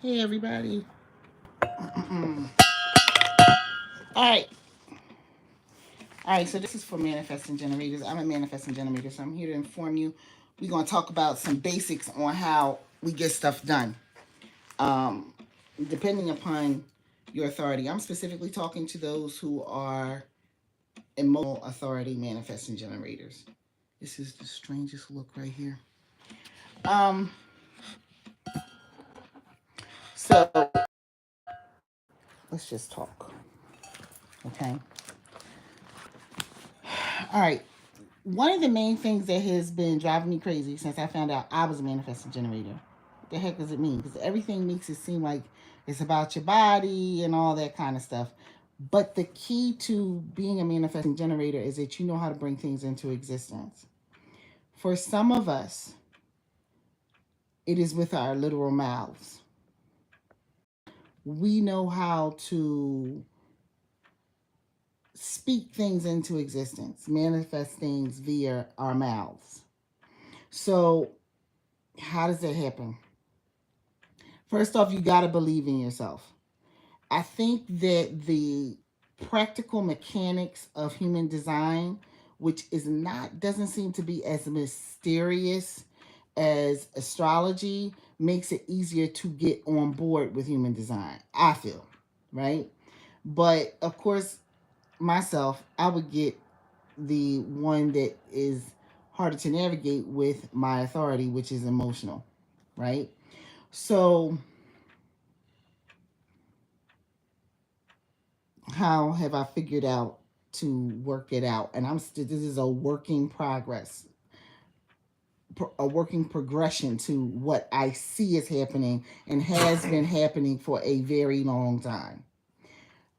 Hey everybody. All right. All right, so this is for manifesting generators. I'm a manifesting generator, so I'm here to inform you. We're going to talk about some basics on how we get stuff done. Um, Depending upon your authority. I'm specifically talking to those who are emotional authority manifesting generators. This is the strangest look right here. Um, so let's just talk. Okay. All right. One of the main things that has been driving me crazy since I found out I was a manifesting generator. What the heck does it mean? Because everything makes it seem like it's about your body and all that kind of stuff. But the key to being a manifesting generator is that you know how to bring things into existence. For some of us, it is with our literal mouths. We know how to speak things into existence, manifest things via our mouths. So, how does that happen? First off, you got to believe in yourself. I think that the practical mechanics of human design, which is not doesn't seem to be as mysterious as astrology, makes it easier to get on board with human design. I feel, right? But of course, myself, I would get the one that is harder to navigate with my authority, which is emotional, right? So how have I figured out to work it out? And I'm still, this is a working progress, a working progression to what I see is happening and has been happening for a very long time.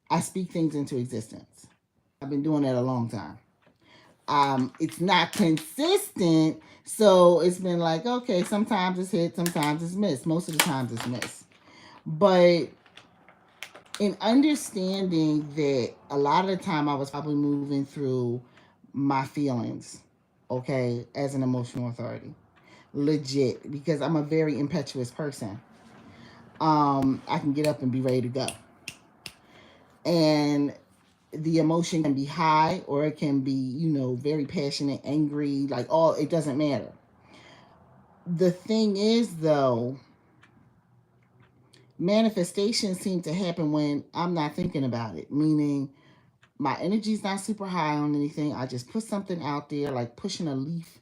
I speak things into existence. I've been doing that a long time. It's not consistent, so it's been like, okay, sometimes it's hit, sometimes it's missed. Most of the times it's missed. But in understanding that a lot of the time I was probably moving through my feelings, okay, as an emotional authority. Legit, because I'm a very impetuous person. I can get up and be ready to go. And the emotion can be high or it can be, very passionate, angry, like all, it doesn't matter. The thing is, though, manifestations seem to happen when I'm not thinking about it, meaning my energy's not super high on anything. I just put something out there, like pushing a leaf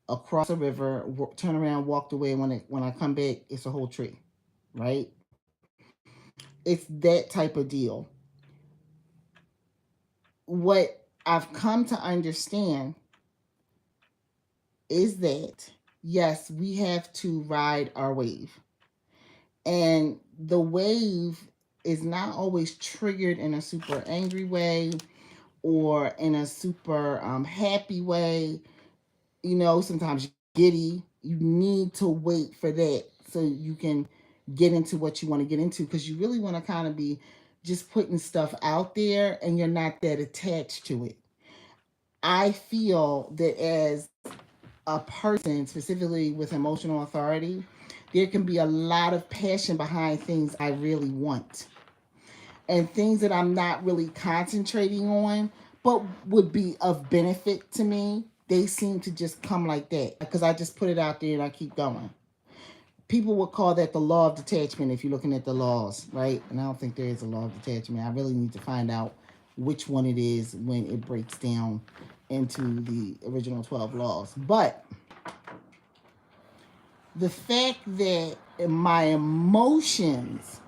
across a river, turn around, walked away. When I come back, it's a whole tree, right? It's that type of deal. What I've come to understand is that yes, we have to ride our wave, and the wave is not always triggered in a super angry way or in a super happy way. Sometimes giddy. You need to wait for that so you can get into what you want to get into, because you really want to kind of be just putting stuff out there and you're not that attached to it. I feel that as a person, specifically with emotional authority, there can be a lot of passion behind things I really want and things that I'm not really concentrating on, but would be of benefit to me. They seem to just come like that because I just put it out there and I keep going. People would call that the law of detachment if you're looking at the laws, right? And I don't think there is a law of detachment. I really need to find out which one it is when it breaks down into the original 12 laws. But the fact that my emotions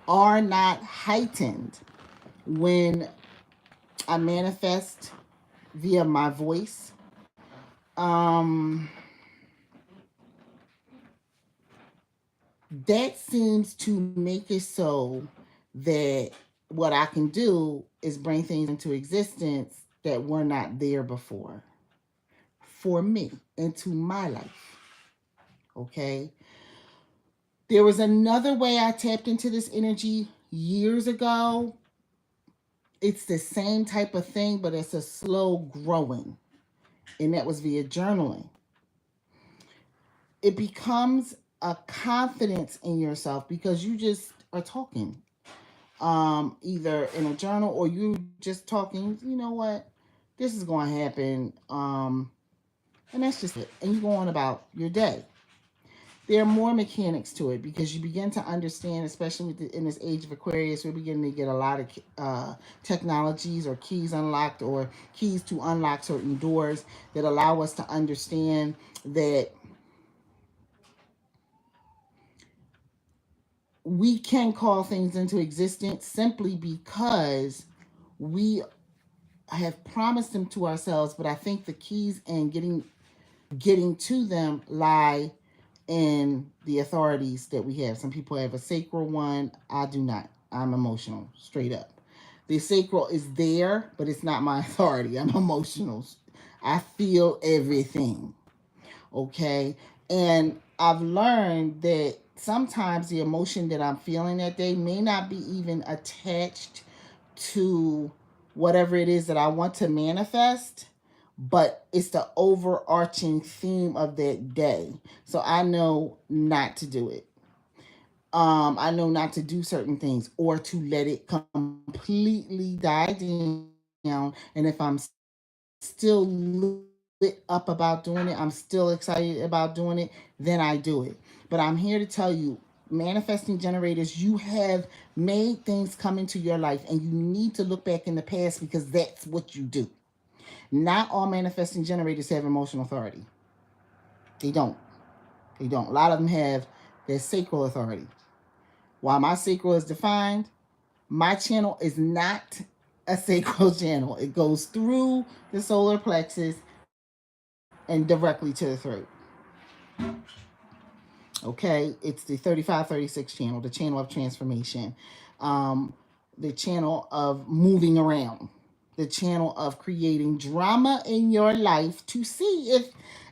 are not heightened when I manifest via my voice. Um, that seems to make it so that what I can do is bring things into existence that were not there before for me into my life. Okay. There was another way I tapped into this energy years ago. It's the same type of thing, but it's a slow growing, and that was via journaling. It becomes a confidence in yourself because you just are talking, either in a journal or you just talking, you know what, this is going to happen, and that's just it, and you go on about your day. There are more mechanics to it because you begin to understand, especially in this age of Aquarius, we're beginning to get a lot of technologies or keys unlocked or keys to unlock certain doors that allow us to understand that we can call things into existence simply because we have promised them to ourselves. But I think the keys in getting to them lie in the authorities that we have. Some people have a sacral one. I do not. I'm emotional, straight up. The sacral is there, but it's not my authority. I'm emotional. I feel everything. Okay. And I've learned that sometimes the emotion that I'm feeling that day may not be even attached to whatever it is that I want to manifest, but it's the overarching theme of that day. So I know not to do it. I know not to do certain things or to let it completely die down. And if I'm still lit up about doing it, I'm still excited about doing it, then I do it. But I'm here to tell you, manifesting generators, you have made things come into your life and you need to look back in the past because that's what you do. Not all manifesting generators have emotional authority. They don't. They don't. A lot of them have their sacral authority. While my sacral is defined, my channel is not a sacral channel. It goes through the solar plexus and directly to the throat. Okay, it's the 3536 channel, the channel of transformation, um, the channel of moving around, the channel of creating drama in your life to see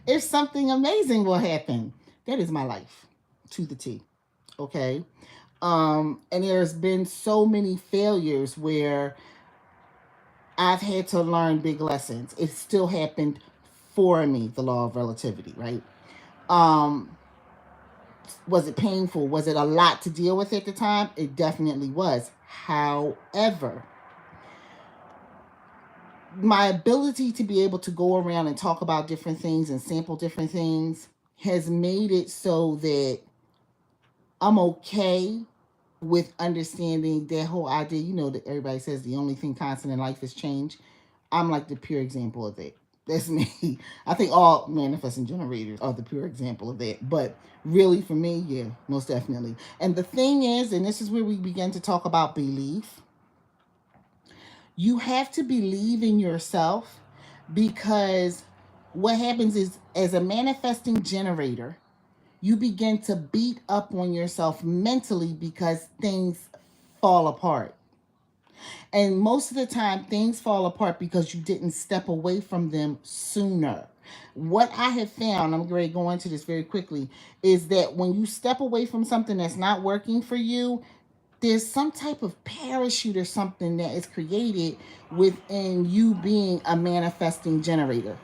if something amazing will happen. That is my life to the T. Okay. And there's been so many failures where I've had to learn big lessons. It still happened for me, the law of relativity, right? Um, was it painful? Was it a lot to deal with at the time? It definitely was. However, my ability to be able to go around and talk about different things and sample different things has made it so that I'm okay with understanding that whole idea. You know, that everybody says the only thing constant in life is change. I'm like the pure example of that. That's me. I think all manifesting generators are the pure example of that. But really, for me, yeah, most definitely. And the thing is, and this is where we begin to talk about belief, you have to believe in yourself because what happens is, as a manifesting generator, you begin to beat up on yourself mentally because things fall apart. And most of the time, things fall apart because you didn't step away from them sooner. What I have found, I'm going to go into this very quickly, is that when you step away from something that's not working for you, there's some type of parachute or something that is created within you being a manifesting generator.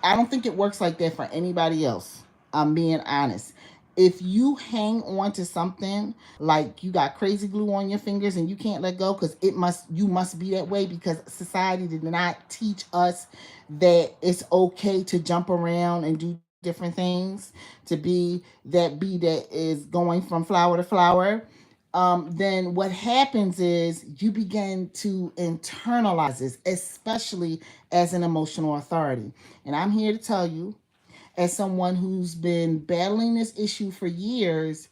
I don't think it works like that for anybody else. I'm being honest. If you hang on to something like you got crazy glue on your fingers and you can't let go because you must be that way because society did not teach us that it's okay to jump around and do different things, to be that bee that is going from flower to flower. Then what happens is you begin to internalize this, especially as an emotional authority. And I'm here to tell you, as someone who's been battling this issue for years,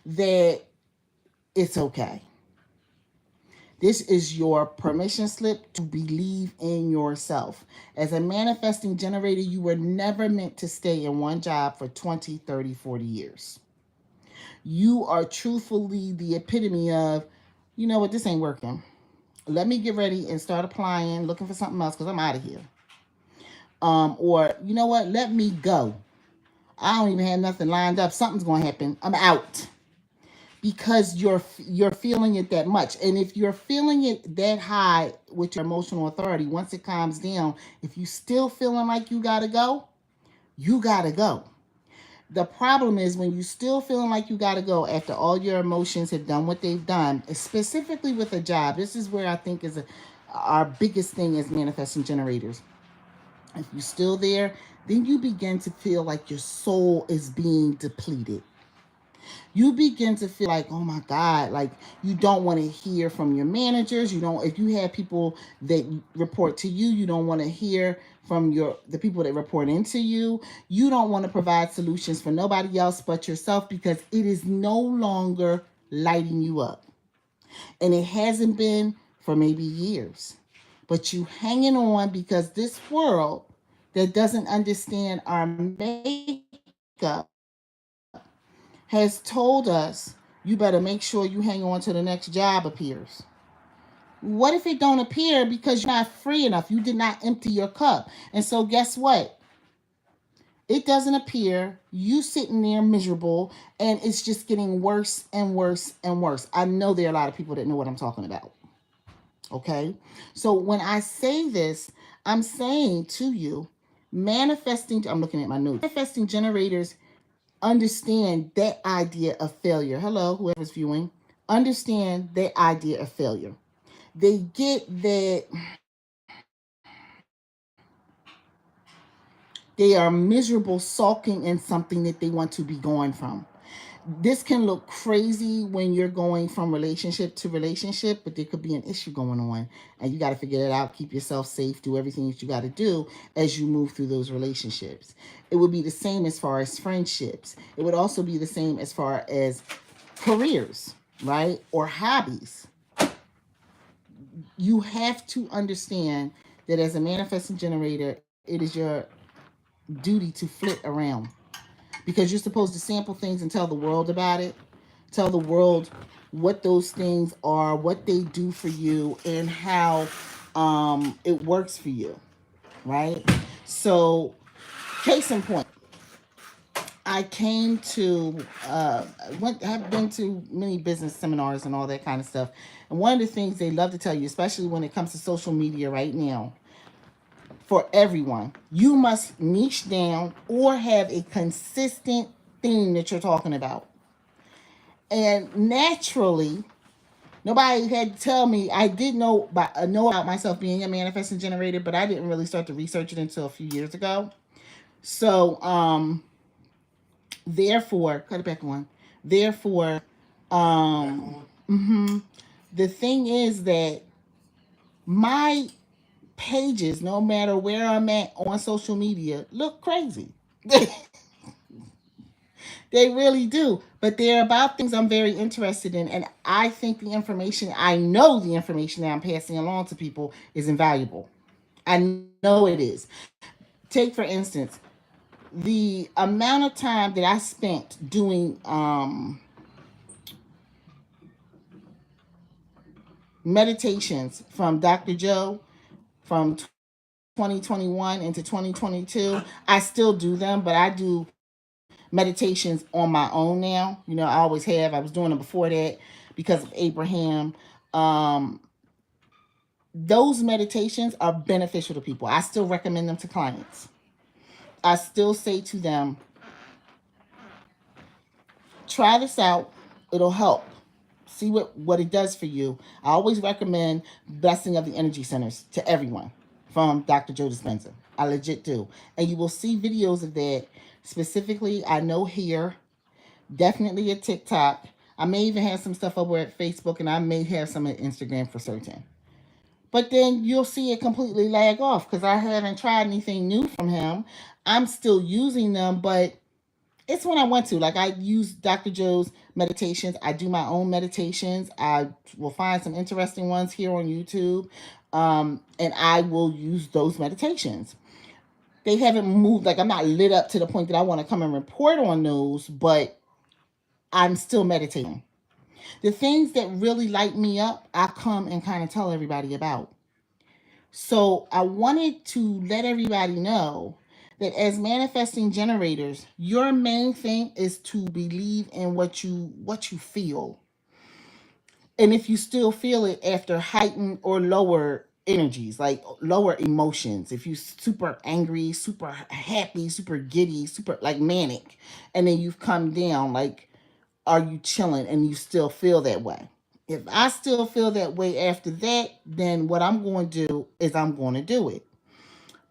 that it's okay. This is your permission slip to believe in yourself. As a manifesting generator, you were never meant to stay in one job for 20, 30, 40 years. You are truthfully the epitome of, you know what, this ain't working. Let me get ready and start applying, looking for something else because I'm out of here. Or, you know what, let me go. I don't even have nothing lined up. Something's going to happen. I'm out. Because you're feeling it that much. And if you're feeling it that high with your emotional authority, once it calms down, if you still feeling like you got to go, you got to go. The problem is when you still feeling like you got to go after all your emotions have done what they've done, specifically with a job. This is where I think is our biggest thing as manifesting generators. If you're still there, then you begin to feel like your soul is being depleted. You begin to feel like, oh my God, like you don't want to hear from your managers. You don't, if you have people that report to you, you don't want to hear from the people that report into you. You don't want to provide solutions for nobody else but yourself because it is no longer lighting you up. And it hasn't been for maybe years. But you hanging on because this world that doesn't understand our makeup has told us you better make sure you hang on till the next job appears. What if it don't appear because you're not free enough? You did not empty your cup. And so guess what? It doesn't appear. You sitting there miserable and it's just getting worse and worse and worse. I know there are a lot of people that know what I'm talking about. Okay? So when I say this, I'm saying to you, manifesting, I'm looking at my notes. Manifesting generators understand that idea of failure. Hello, whoever's viewing. Understand that idea of failure. They get that they are miserable, sulking in something that they want to be going from. This can look crazy when you're going from relationship to relationship, but there could be an issue going on, and you got to figure it out. Keep yourself safe. Do everything that you got to do as you move through those relationships. It would be the same as far as friendships. It would also be the same as far as careers, right? Or hobbies. You have to understand that as a manifesting generator, it is your duty to flip around because you're supposed to sample things and tell the world about it. Tell the world what those things are, what they do for you, and how it works for you, right? So, case in point, I came to have been to many business seminars and all that kind of stuff. And one of the things they love to tell you, especially when it comes to social media right now, for everyone, you must niche down or have a consistent theme that you're talking about. And naturally, nobody had to tell me. I did know about myself being a manifesting generator, but I didn't really start to research it until a few years ago. So, therefore, cut it back on. Therefore, mhm, the thing is that my pages, no matter where I'm at on social media, look crazy. They really do. But they're about things I'm very interested in. And I think I know the information that I'm passing along to people is invaluable. I know it is. Take, for instance, the amount of time that I spent doing meditations from Dr. Joe from 2021 into 2022. I still do them, but I do meditations on my own now. You know, I always have. I was doing them before that because of Abraham. Um, those meditations are beneficial to people. I still recommend them to clients. I still say to them, try this out. It'll help. See what it does for you. I always recommend Blessing of the Energy Centers to everyone from Dr. Joe Dispenza. I legit do. And you will see videos of that specifically. I know here, definitely at TikTok. I may even have some stuff over at Facebook, and I may have some at Instagram for certain. But then you'll see it completely lag off because I haven't tried anything new from him. I'm still using them, but it's when I want to. Like I use Dr. Joe's meditations. I do my own meditations. I will find some interesting ones here on YouTube. And I will use those meditations. They haven't moved, like I'm not lit up to the point that I want to come and report on those, but I'm still meditating. The things that really light me up, I come and kind of tell everybody about. So I wanted to let everybody know that as manifesting generators, your main thing is to believe in what you feel. And if you still feel it after heightened or lower energies, like lower emotions. If you super angry, super happy, super giddy, super like manic, and then you've come down, like, are you chilling and you still feel that way? If I still feel that way after that, then what I'm going to do is I'm going to do it.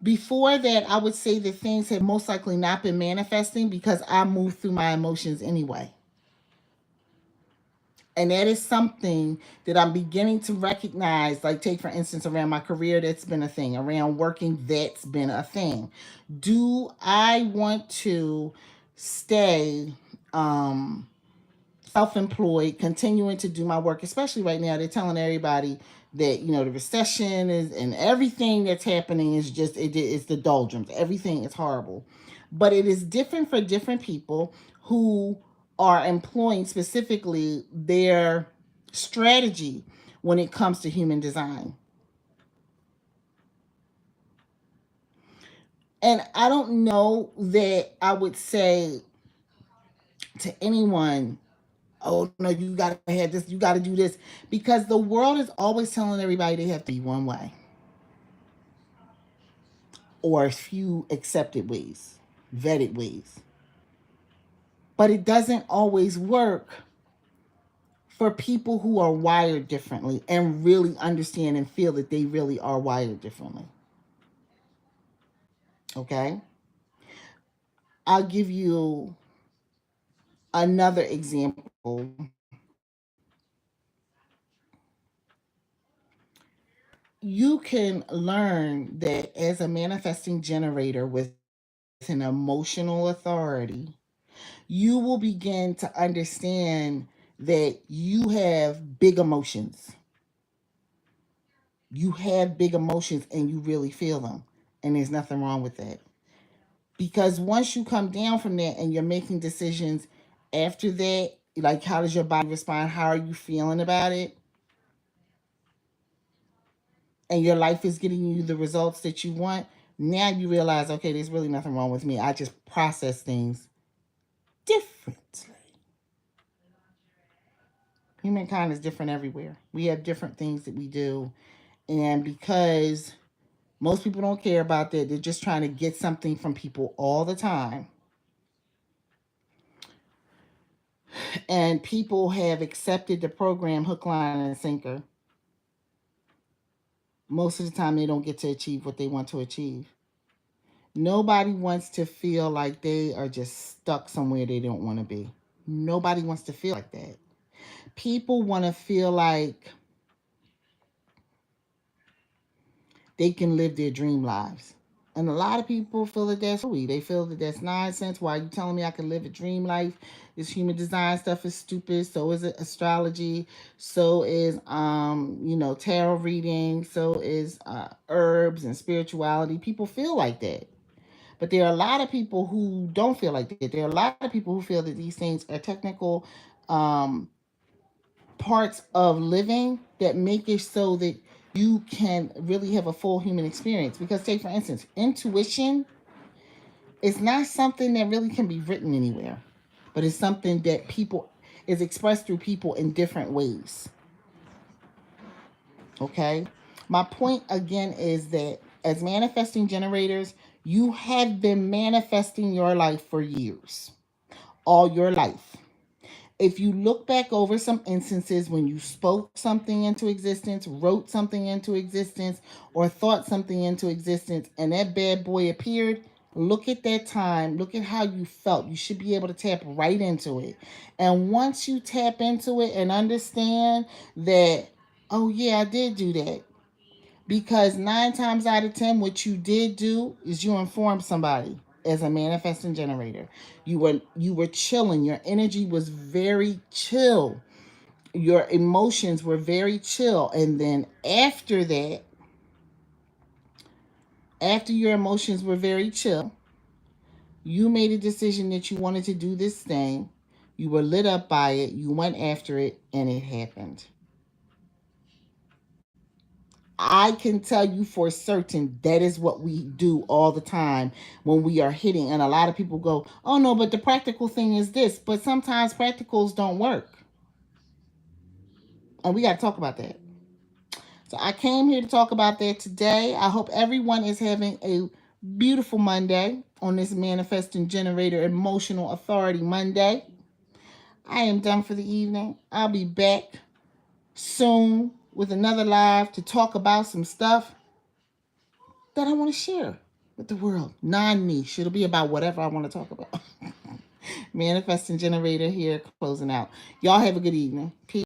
Before that, I would say that things have most likely not been manifesting because I move through my emotions anyway. And that is something that I'm beginning to recognize. Like, take for instance, around my career, that's been a thing. Around working, that's been a thing. Do I want to stay self-employed, continuing to do my work, especially right now? They're telling everybody that, the recession is, and everything that's happening is just, it's the doldrums. Everything is horrible. But it is different for different people who are employing specifically their strategy when it comes to human design. And I don't know that I would say to anyone, oh no, you gotta have this, you gotta do this, because the world is always telling everybody they have to be one way or a few accepted ways, vetted ways. But it doesn't always work for people who are wired differently and really understand and feel that they really are wired differently. Okay? I'll give you another example. You can learn that as a manifesting generator with an emotional authority, you will begin to understand that you have big emotions. You have big emotions and you really feel them. And there's nothing wrong with that. Because once you come down from that and you're making decisions after that, like, how does your body respond? How are you feeling about it? And your life is getting you the results that you want. Now you realize, okay, there's really nothing wrong with me. I just process things differently. Humankind is different everywhere. We have different things that we do. And because most people don't care about that, they're just trying to get something from people all the time. And people have accepted the program hook, line, and sinker. Most of the time, they don't get to achieve what they want to achieve. Nobody wants to feel like they are just stuck somewhere they don't want to be. Nobody wants to feel like that. People want to feel like they can live their dream lives. And a lot of people feel that that's hooey. They feel that that's nonsense. Why are you telling me I can live a dream life? This human design stuff is stupid. So is it astrology. So is tarot reading. So is herbs and spirituality. People feel like that. But there are a lot of people who don't feel like that. There are a lot of people who feel that these things are technical um, parts of living that make it so that you can really have a full human experience. Because, take for instance, intuition is not something that really can be written anywhere, but it's something that people is expressed through people in different ways. Okay? My point again is that as manifesting generators, you have been manifesting your life for years, all your life. If you look back over some instances when you spoke something into existence, wrote something into existence, or thought something into existence, and that bad boy appeared, look at that time, look at how you felt. You should be able to tap right into it. And once you tap into it and understand that, oh, yeah, I did do that. Because 9 times out of 10, what you did do is you informed somebody as a manifesting generator. You were chilling. Your energy was very chill. Your emotions were very chill. And then after that, after your emotions were very chill, you made a decision that you wanted to do this thing. You were lit up by it. You went after it, and it happened. I can tell you for certain that is what we do all the time when we are hitting. And a lot of people go, oh no, but the practical thing is this. But sometimes practicals don't work. And we got to talk about that. So I came here to talk about that today. I hope everyone is having a beautiful Monday on this Manifesting Generator Emotional Authority Monday. I am done for the evening. I'll be back soon with another live to talk about some stuff that I want to share with the world. Non-niche. It'll be about whatever I want to talk about. Manifesting Generator here, closing out. Y'all have a good evening. Peace.